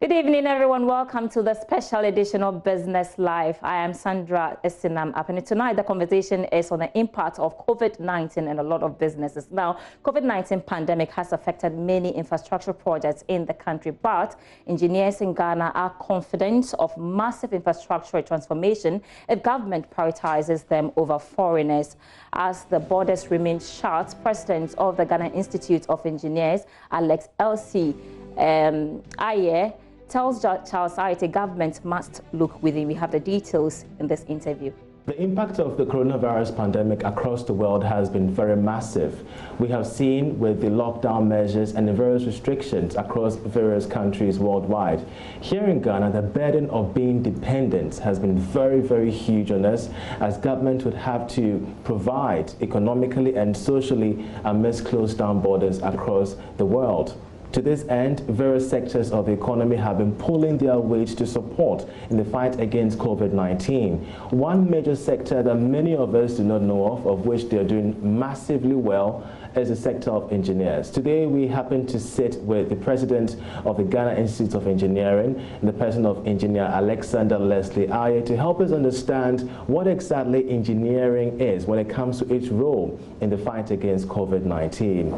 Good evening, everyone. Welcome to the special edition of Business Live. I am Sandra Esinam. And tonight, the conversation is on the impact of COVID-19 and a lot of businesses. Now, COVID-19 pandemic has affected many infrastructure projects in the country, but engineers in Ghana are confident of massive infrastructure transformation if government prioritizes them over foreigners. As the borders remain shut, President of the Ghana Institute of Engineers, Alex L.C. Aye, tells Charles Aite government must look within. We have the details in this interview. The impact of the coronavirus pandemic across the world has been very massive. We have seen with the lockdown measures and the various restrictions across various countries worldwide. Here in Ghana, the burden of being dependent has been very, very huge on us, as government would have to provide economically and socially amidst closed down borders across the world. To this end, various sectors of the economy have been pulling their weight to support in the fight against COVID-19. One major sector that many of us do not know of which they are doing massively well, is the sector of engineers. Today, we happen to sit with the president of the Ghana Institute of Engineering, the person of Engineer Alexander Leslie Aye, to help us understand what exactly engineering is when it comes to its role in the fight against COVID-19.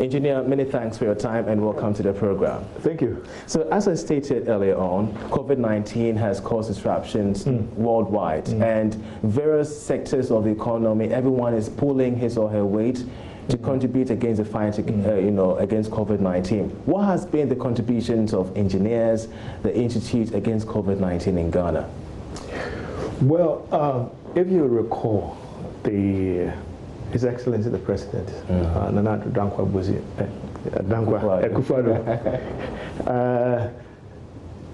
Engineer, many thanks for your time and welcome to the program. Thank you. So, as I stated earlier on, COVID-19 has caused disruptions worldwide, and various sectors of the economy, everyone is pulling his or her weight to contribute against the fight, against COVID-19. What has been the contributions of engineers, the Institute against COVID-19 in Ghana? Well, if you recall, His Excellency the President, Nana Akufo-Addo,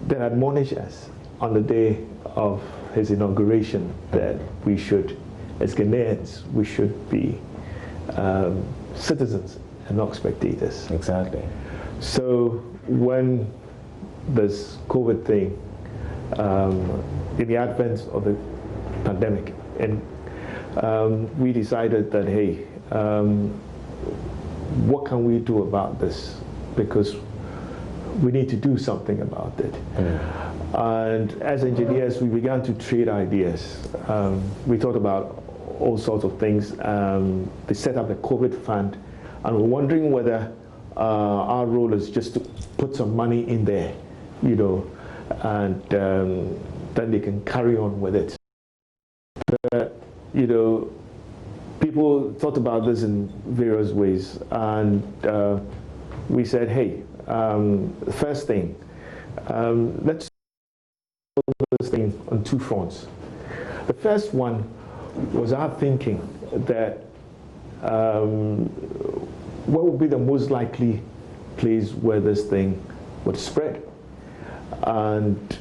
then admonished us on the day of his inauguration that we should, as Ghanaians, we should be citizens and not spectators. Exactly. So when this COVID thing, in the advent of the pandemic, and we decided that, hey, what can we do about this? Because we need to do something about it. And as engineers, we began to trade ideas. We thought about all sorts of things. They set up a COVID fund, and we're wondering whether our role is just to put some money in there, and then they can carry on with it. But, people thought about this in various ways, and we said, hey, first thing, let's do this thing on two fronts. The first one was our thinking that what would be the most likely place where this thing would spread. And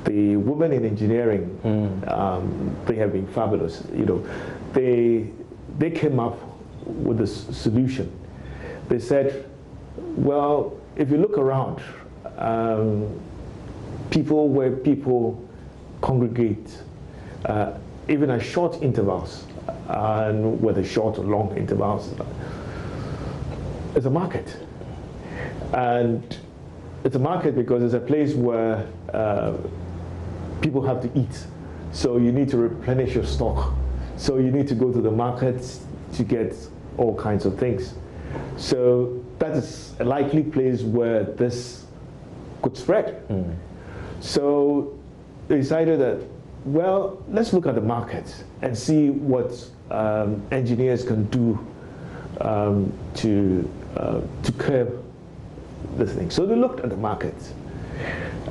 the women in engineering, they have been fabulous. They came up with a solution. They said, well, if you look around, where people congregate, even at short intervals, and whether short or long intervals, it's a market. And it's a market because it's a place where people have to eat. So you need to replenish your stock. So you need to go to the markets to get all kinds of things. So that is a likely place where this could spread. So they decided that, well, let's look at the market and see what engineers can do to curb this thing. So they looked at the market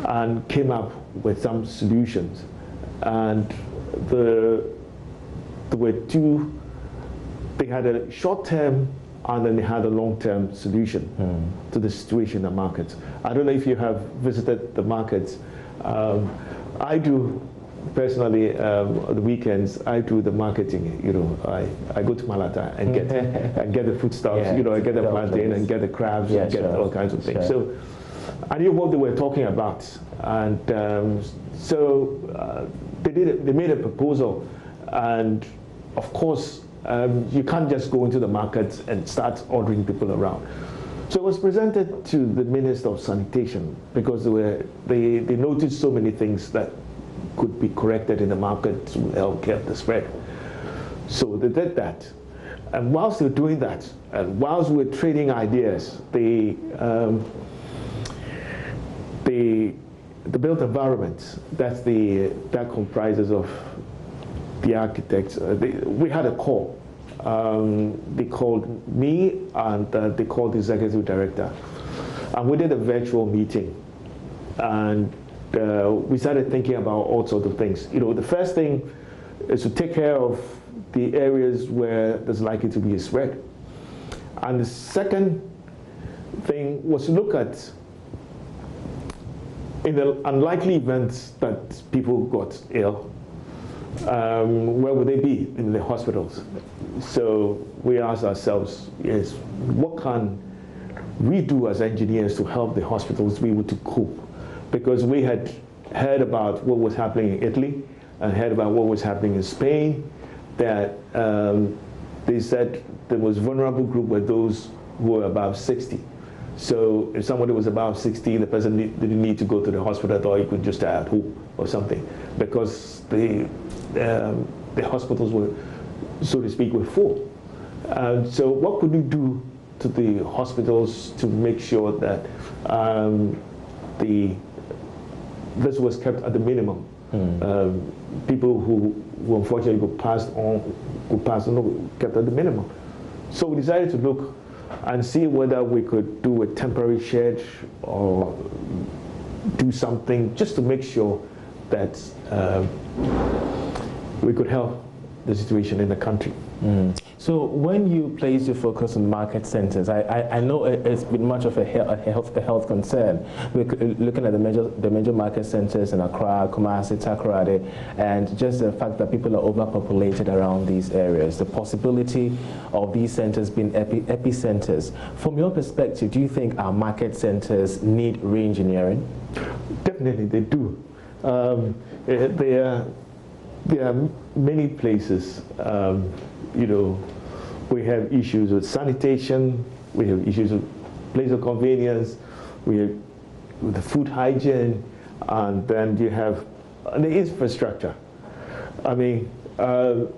and came up with some solutions. And there were two. They had a short-term and then they had a long-term solution to the situation in the markets. I don't know if you have visited the markets. I do. Personally, on the weekends, I do the marketing. I go to Malata and get the foodstuffs. I get the plantain and get the crabs and get all kinds of things. So I knew what they were talking about, and so they made a proposal, and of course you can't just go into the markets and start ordering people around. So it was presented to the Minister of Sanitation because they noticed so many things that could be corrected in the market to help keep the spread. So they did that. And whilst they were doing that, and whilst we were trading ideas, the built environment, that comprises of the architects, we had a call. They called me and they called the executive director. And we did a virtual meeting. And we started thinking about all sorts of things. You know, the first thing is to take care of the areas where there's likely to be a spread. And the second thing was to look at, in the unlikely events that people got ill, where would they be? In the hospitals. So we asked ourselves, yes, what can we do as engineers to help the hospitals be able to cope? Because we had heard about what was happening in Italy and heard about what was happening in Spain, that they said the most vulnerable group were those who were above 60. So if somebody was above 60, the person didn't need to go to the hospital, or he could just stay at home or something, because the hospitals were, so to speak, were full. So what could we do to the hospitals to make sure that this was kept at the minimum? People who unfortunately got passed on, kept at the minimum. So we decided to look and see whether we could do a temporary shed or do something just to make sure that we could help the situation in the country. So when you place your focus on market centers, I know it's been much of a health concern. We're looking at the major market centers in Accra, Kumasi, Takoradi, and just the fact that people are overpopulated around these areas, the possibility of these centers being epicenters. From your perspective, do you think our market centers need re-engineering? Definitely, they do. There are many places. You know, we have issues with sanitation, we have issues with place of convenience, we have with the food hygiene, and then you have the infrastructure. I mean, do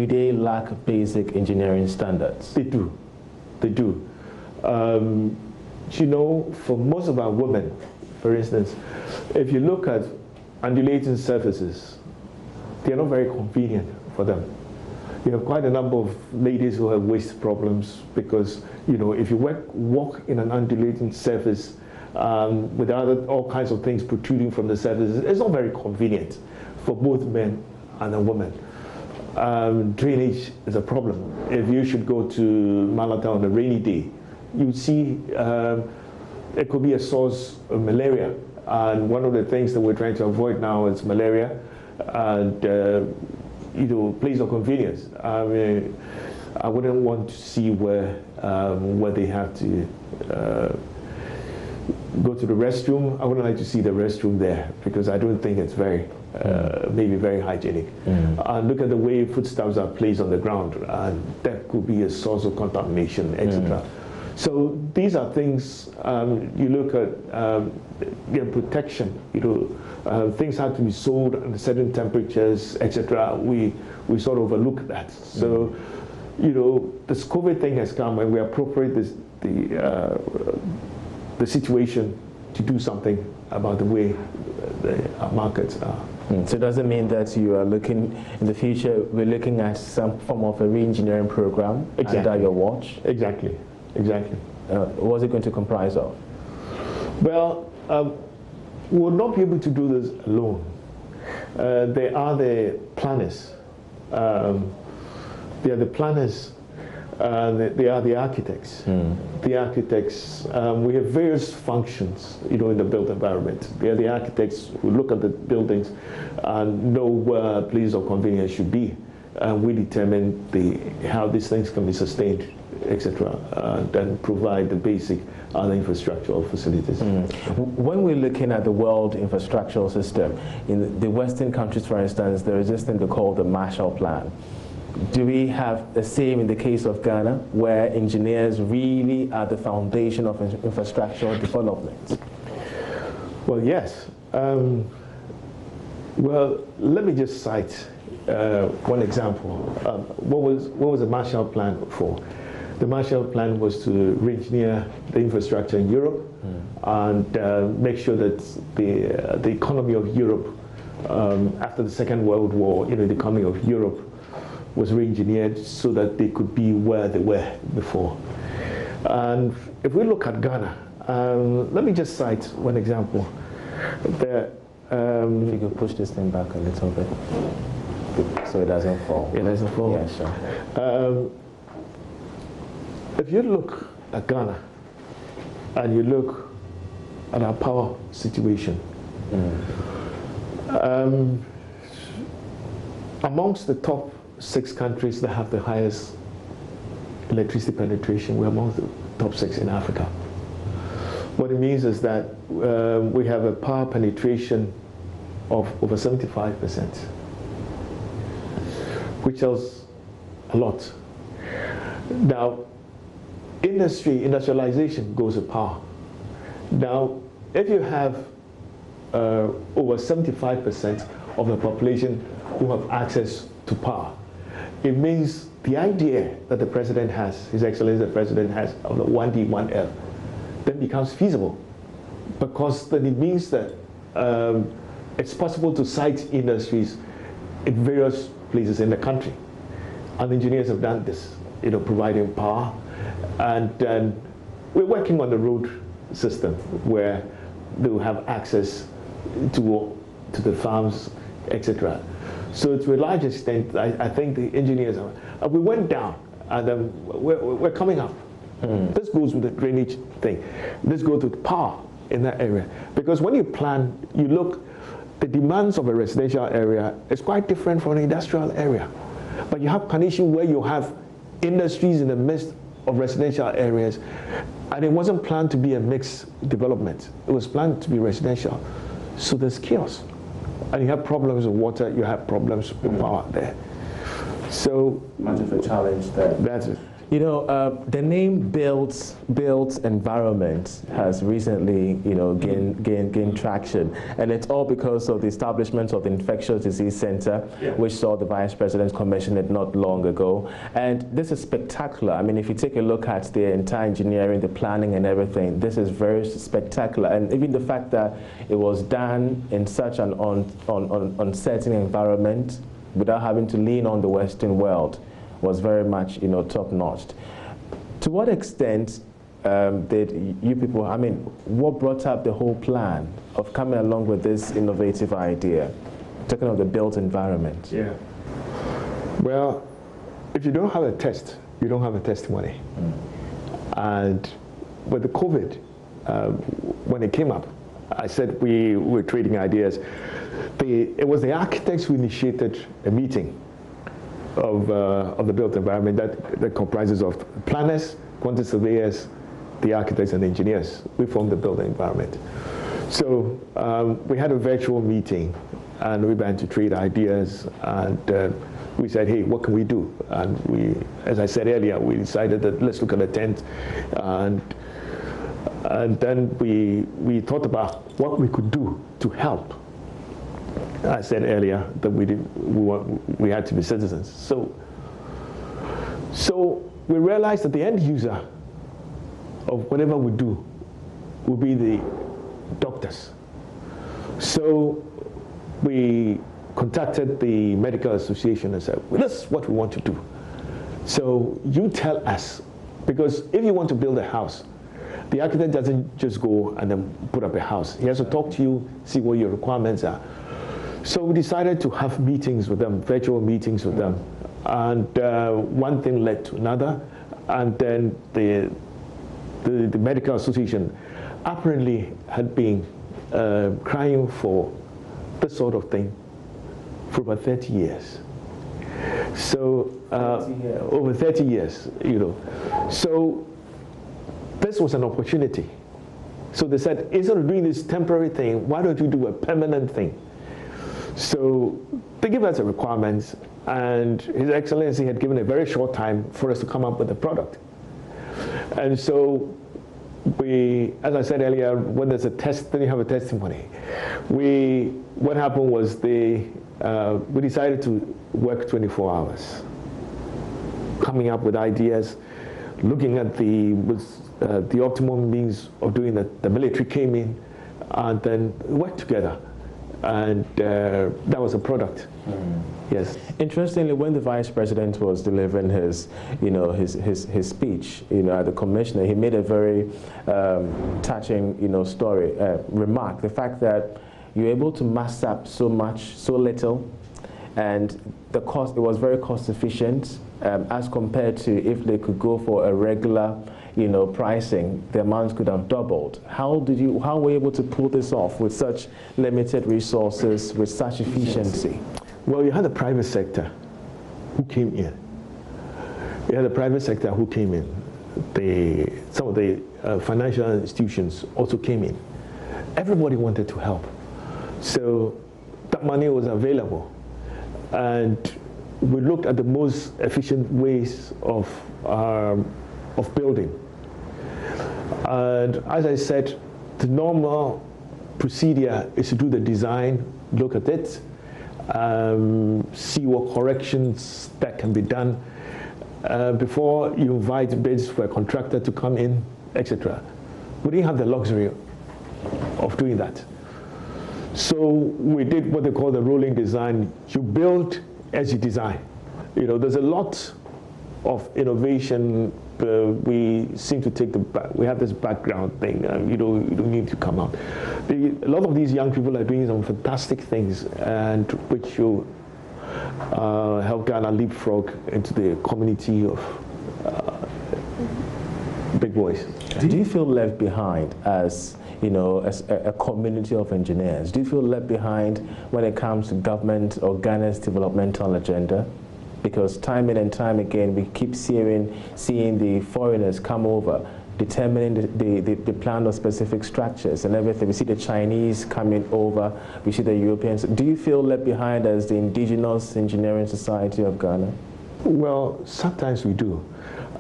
they lack basic engineering standards? They do. They do. You know, for most of our women, for instance, if you look at undulating surfaces, they're not very convenient for them. You have quite a number of ladies who have waist problems because, you know, if you walk in an undulating surface with all kinds of things protruding from the surface, it's not very convenient for both men and a woman. Drainage is a problem. If you should go to Malata on a rainy day, you see it could be a source of malaria. And one of the things that we're trying to avoid now is malaria and you know, place of convenience. I mean, I wouldn't want to see where they have to go to the restroom. I wouldn't like to see the restroom there because I don't think it's very, maybe very hygienic. And look at the way foodstuffs are placed on the ground, and that could be a source of contamination, etc. So these are things you look at their protection. You know, things have to be sold at certain temperatures, etc. We sort of overlook that. So, you know, this COVID thing has come, and we appropriate the situation to do something about the way our markets are. So it doesn't mean that you are looking, in the future, we're looking at some form of a re-engineering program under your watch? Exactly. Exactly. What's it going to comprise of? Well, we will not be able to do this alone. They are the planners. They are the planners. They are the architects. The architects. We have various functions, you know, in the built environment. They are the architects who look at the buildings and know where place of convenience should be, and we determine how these things can be sustained, etc., then provide the basic other infrastructural facilities. When we're looking at the world infrastructural system, in the Western countries, for instance, there is this thing they call the Marshall Plan. Do we have the same in the case of Ghana, where engineers really are the foundation of infrastructural development? Well, yes. Well, let me just cite one example. What was the Marshall Plan for? The Marshall Plan was to re-engineer the infrastructure in Europe and make sure that the economy of Europe, after the Second World War, the economy of Europe was re-engineered so that they could be where they were before. And if we look at Ghana, let me just cite one example. If you could push this thing back a little bit so it doesn't fall. It doesn't fall? Yeah, sure. If you look at Ghana and you look at our power situation, amongst the top 6 countries that have the highest electricity penetration, we're amongst the top 6 in Africa. What it means is that we have a power penetration of over 75%, which tells a lot. Now, industrialization goes with power. Now, if you have over 75% of the population who have access to power, it means the idea that the president has, His Excellency the President has, of the 1D, 1F, then becomes feasible. Because then it means that it's possible to site industries in various places in the country. And engineers have done this, providing power. And then we're working on the road system where they will have access to the farms, etc. So to a large extent, I think the engineers are, we went down and we're coming up. This goes with the drainage thing. This goes with power in that area. Because when you plan, you look, the demands of a residential area is quite different from an industrial area. But you have conditions where you have industries in the midst of residential areas, and it wasn't planned to be a mixed development. It was planned to be residential. So there's chaos. And you have problems with water, you have problems with power there. So much of a challenge there. That's it. The name built environment has recently, gained traction, and it's all because of the establishment of the Infectious Disease Center, which saw the Vice President commission it not long ago. And this is spectacular. I mean, if you take a look at the entire engineering, the planning, and everything, this is very spectacular. And even the fact that it was done in such an uncertain environment, without having to lean on the Western world, was very much, top-notch. To what extent did you people, what brought up the whole plan of coming along with this innovative idea, talking of the built environment? Yeah. Well, if you don't have a test, you don't have a testimony. And with the COVID, when it came up, I said we were trading ideas. It was the architects who initiated a meeting of the built environment that comprises of planners, quantity surveyors, the architects and engineers. We formed the built environment. So we had a virtual meeting and we began to trade ideas, and we said, hey, what can we do? And we, as I said earlier, we decided that let's look at a tent, and then we thought about what we could do to help. I said earlier that we had to be citizens. So we realized that the end user of whatever we do will be the doctors. So we contacted the medical association and said, well, this is what we want to do. So you tell us, because if you want to build a house, the architect doesn't just go and then put up a house. He has to talk to you, see what your requirements are. So we decided to have meetings with them, virtual meetings with them. And one thing led to another. And then the medical association apparently had been crying for this sort of thing for about 30 years. So over 30 years, So this was an opportunity. So they said, instead of doing this temporary thing, why don't you do a permanent thing? So they give us the requirements, And His Excellency had given a very short time for us to come up with a product. And so we, as I said earlier, when there's a test, then you have a testimony. What happened was we decided to work 24 hours, coming up with ideas, looking at the optimum means of doing that. The military came in, and then worked together, and that was a product. Yes. Interestingly, when the Vice President was delivering his speech, at the commissioner, he made a very touching, remark. The fact that you're able to mass up so much, so little, and the cost, it was very cost efficient as compared to if they could go for a regular, pricing, the amounts could have doubled. How were you able to pull this off with such limited resources, with such efficiency? Well, you had the private sector who came in. Some of the financial institutions also came in. Everybody wanted to help. So that money was available. And we looked at the most efficient ways of building. And as I said, the normal procedure is to do the design, look at it, see what corrections that can be done before you invite bids for a contractor to come in, etc. We didn't have the luxury of doing that. So we did what they call the rolling design. You build as you design. There's a lot of innovation. We seem to take we have this background thing. You don't need to come out. A lot of these young people are doing some fantastic things, and which will help Ghana leapfrog into the community of big boys. Do you feel left behind as as a community of engineers? Do you feel left behind when it comes to government or Ghana's developmental agenda? Because time in and time again, we keep seeing the foreigners come over, determining the plan of specific structures and everything. We see the Chinese coming over, we see the Europeans. Do you feel left behind as the Indigenous Engineering Society of Ghana? Well, sometimes we do.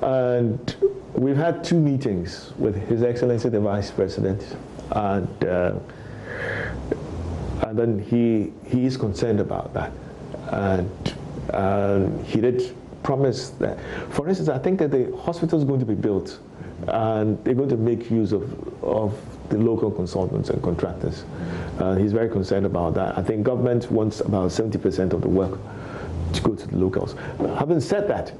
And we've had 2 meetings with His Excellency the Vice President, and then he is concerned about that. And he did promise that, for instance, I think that the hospital is going to be built, and they're going to make use of the local consultants and contractors. He's very concerned about that. I think government wants about 70% of the work to go to the locals. Having said that,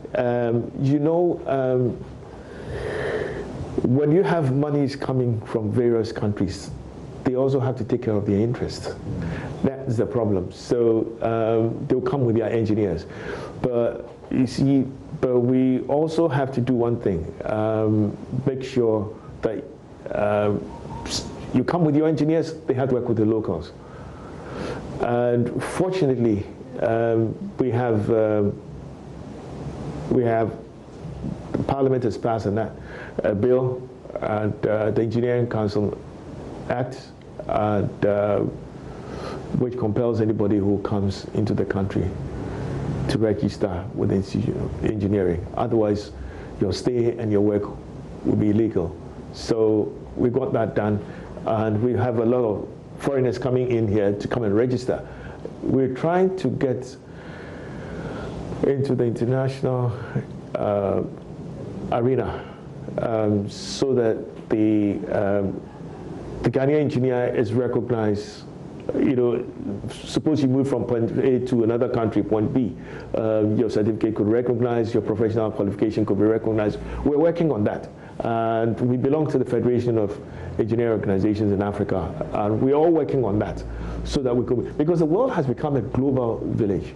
when you have monies coming from various countries, they also have to take care of their interest. That's the problem. So they'll come with their engineers. But you see, we also have to do one thing, make sure that you come with your engineers, they have to work with the locals. And fortunately, we have Parliament has passed a bill, and the Engineering Council Act, which compels anybody who comes into the country to register with the Institute of Engineering. Otherwise, your stay and your work will be illegal. So we got that done, and we have a lot of foreigners coming in here to come and register. We're trying to get into the international arena so that the Ghanaian engineer is recognized. Suppose you move from point A to another country, point B, your certificate could recognize, your professional qualification could be recognized. We're working on that. And we belong to the Federation of Engineering Organizations in Africa. And we're all working on that so that we could, because the world has become a global village.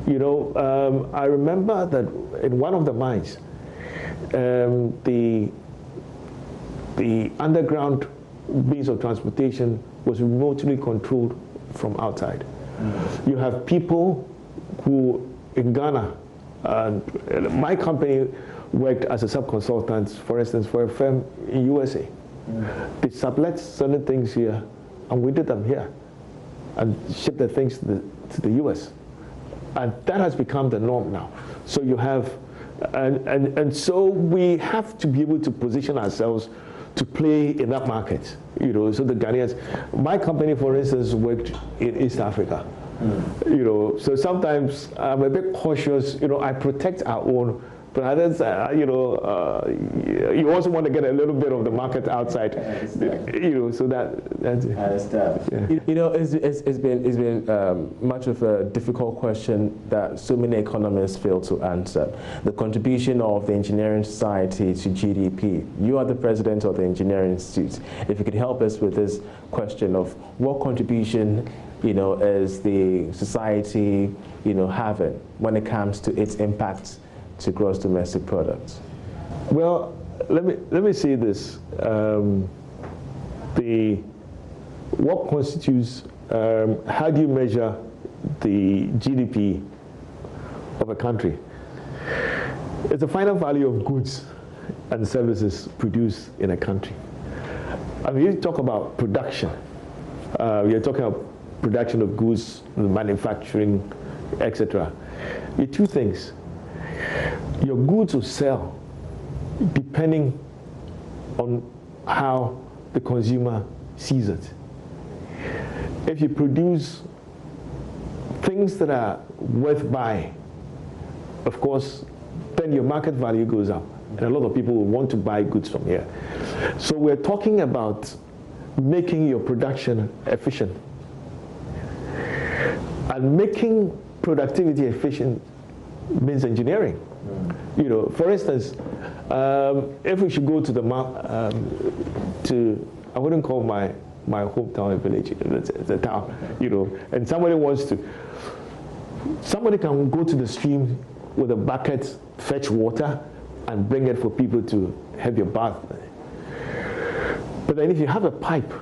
I remember that in one of the mines, the underground means of transportation was remotely controlled from outside. You have people who in Ghana, my company worked as a sub-consultant, for instance, for a firm in USA. They sublet certain things here, and we did them here, and shipped the things to the US. And that has become the norm now. So you have, and so we have to be able to position ourselves to play in that market, you know, so the Ghanaians, my company, for instance, worked in East Africa, you know, so sometimes I'm a bit cautious, you know, I protect our own, but others, you know, you also want to get a little bit of the market outside, you know, so that's it. I understand. Yeah. You know, it's been much of a difficult question that so many economists fail to answer. The contribution of the engineering society to GDP. You are the president of the Engineering Institute. If you could help us with this question of what contribution, you know, is the society, you know, having when it comes to its impact to gross domestic products? Well, let me say this: what constitutes? How do you measure the GDP of a country? It's the final value of goods and services produced in a country. I mean, you talk about production. You're talking about production of goods, manufacturing, etc. There are two things. Your goods will sell depending on how the consumer sees it. If you produce things that are worth buying, of course, then your market value goes up, and a lot of people will want to buy goods from here. So we're talking about making your production efficient. And making productivity efficient means engineering. You know, for instance, if we should go to the I wouldn't call my hometown a village, it's a town, you know, and somebody can go to the stream with a bucket, fetch water, and bring it for people to have your bath. But then if you have a pipe,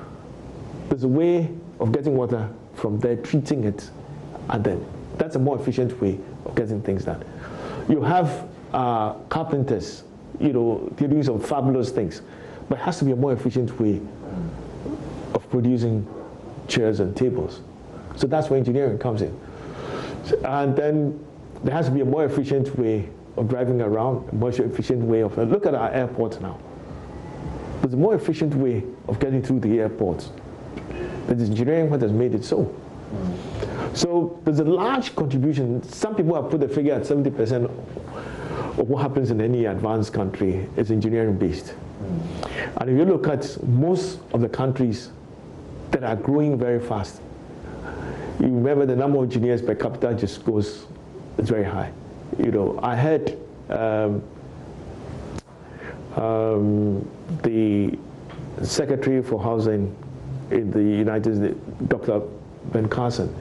there's a way of getting water from there, treating it, and then that's a more efficient way of getting things done. You have carpenters, you know, they're doing some fabulous things, but it has to be a more efficient way of producing chairs and tables. So that's where engineering comes in. And then there has to be a more efficient way of driving around, a more efficient way of, look at our airports now. There's a more efficient way of getting through the airports. That is engineering what has made it so. So there's a large contribution. Some people have put the figure at 70% of what happens in any advanced country is engineering based. And if you look at most of the countries that are growing very fast, you remember the number of engineers per capita just goes, it's very high. You know, I heard the Secretary for Housing in the United States, Dr. Ben Carson.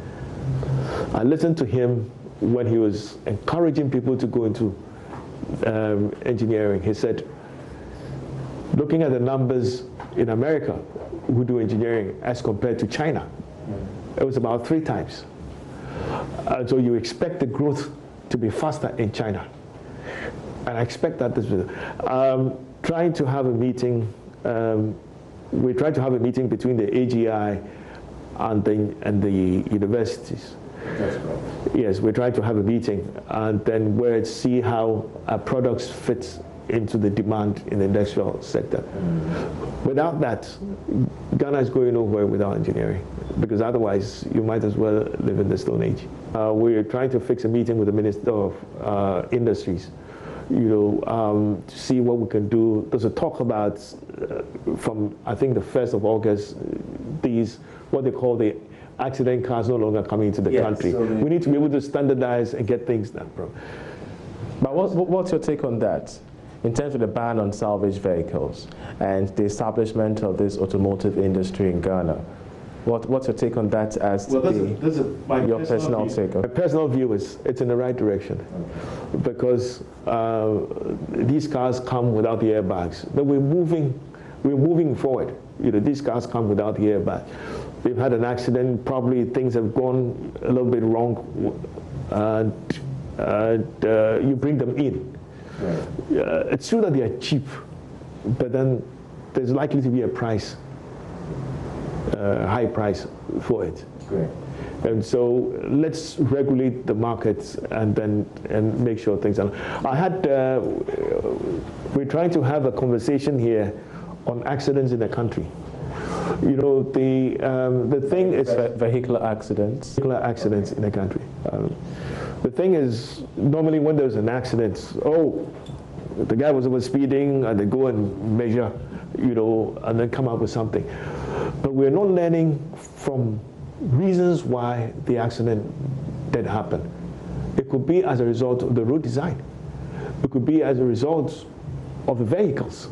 I listened to him when he was encouraging people to go into engineering. He said, looking at the numbers in America who do engineering as compared to China, it was about 3 times. So you expect the growth to be faster in China. And I expect that this will. Trying to have a meeting, we're trying to have a meeting between the AGI and the universities. That's right. Yes, we're trying to have a meeting and then where see how our products fit into the demand in the industrial sector. Without that, Ghana is going nowhere without engineering, because otherwise you might as well live in the Stone Age. We're trying to fix a meeting with the Minister of Industries, you know, to see what we can do. There's a talk about, from I think the 1st of August, these, what they call the accident cars no longer coming into the country. So we need to be able to standardize and get things done. But what's your take on that? In terms of the ban on salvage vehicles and the establishment of this automotive industry in Ghana, what's your take on that as your personal take? My personal view is it's in the right direction, because these cars come without the airbags. But we're moving forward. You know, these cars come without the airbag. They've had an accident, probably things have gone a little bit wrong, and you bring them in. Right. It's true that they are cheap, but then there's likely to be a price, high price for it. Great. And so let's regulate the markets and make sure things are. We're trying to have a conversation here on accidents in the country. You know, the thing is vehicular accidents. Vehicular accidents in the country. The thing is, normally when there's an accident, oh, the guy was over speeding, and they go and measure, you know, and then come up with something. But we're not learning from reasons why the accident did happen. It could be as a result of the road design. It could be as a result of the vehicles,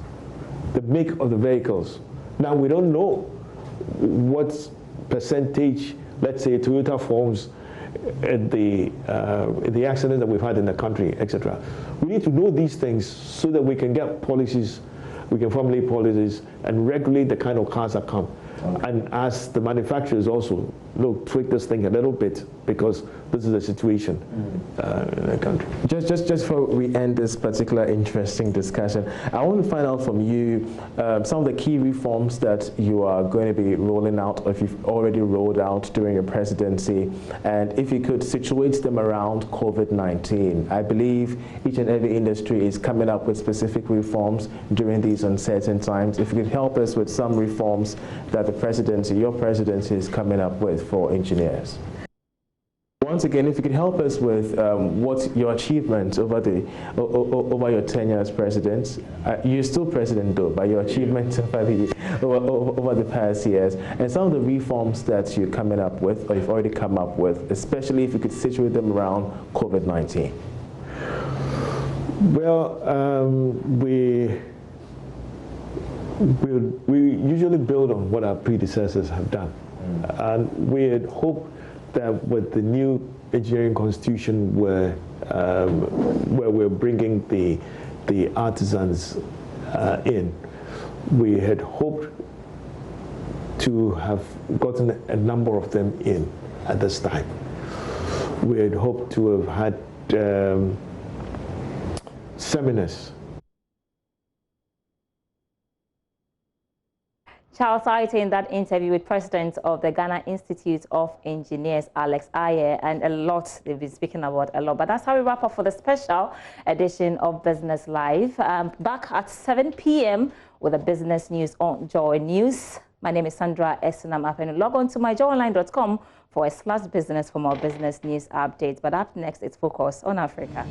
the make of the vehicles. Now, we don't know what percentage, let's say, Toyota forms in the accidents that we've had in the country, etc. We need to know these things so that we can get policies, we can formulate policies and regulate the kind of cars that come. And ask the manufacturers also, look, tweak this thing a little bit because this is the situation in the country. Just before we end this particular interesting discussion, I want to find out from you some of the key reforms that you are going to be rolling out, or if you've already rolled out during your presidency, and if you could situate them around COVID-19. I believe each and every industry is coming up with specific reforms during these uncertain times. If you could help us with some reforms that the presidency, your presidency, is coming up with for engineers. Once again, if you could help us with what your achievements over your tenure as president. You're still president though, but your achievements over the past years, and some of the reforms that you're coming up with, or you've already come up with, especially if you could situate them around COVID-19. Well, we usually build on what our predecessors have done. And we had hoped that with the new engineering constitution where we're bringing the artisans in, we had hoped to have gotten a number of them in at this time. We had hoped to have had seminars. Charles Aite in that interview with President of the Ghana Institute of Engineers, Alex Aye, and a lot, they've been speaking about a lot. But that's how we wrap up for the special edition of Business Live. Back at 7 p.m. with the business news on Joy News. My name is Sandra Esinam. And log on to myjoyonline.com/business for more business news updates. But up next, it's Focus on Africa.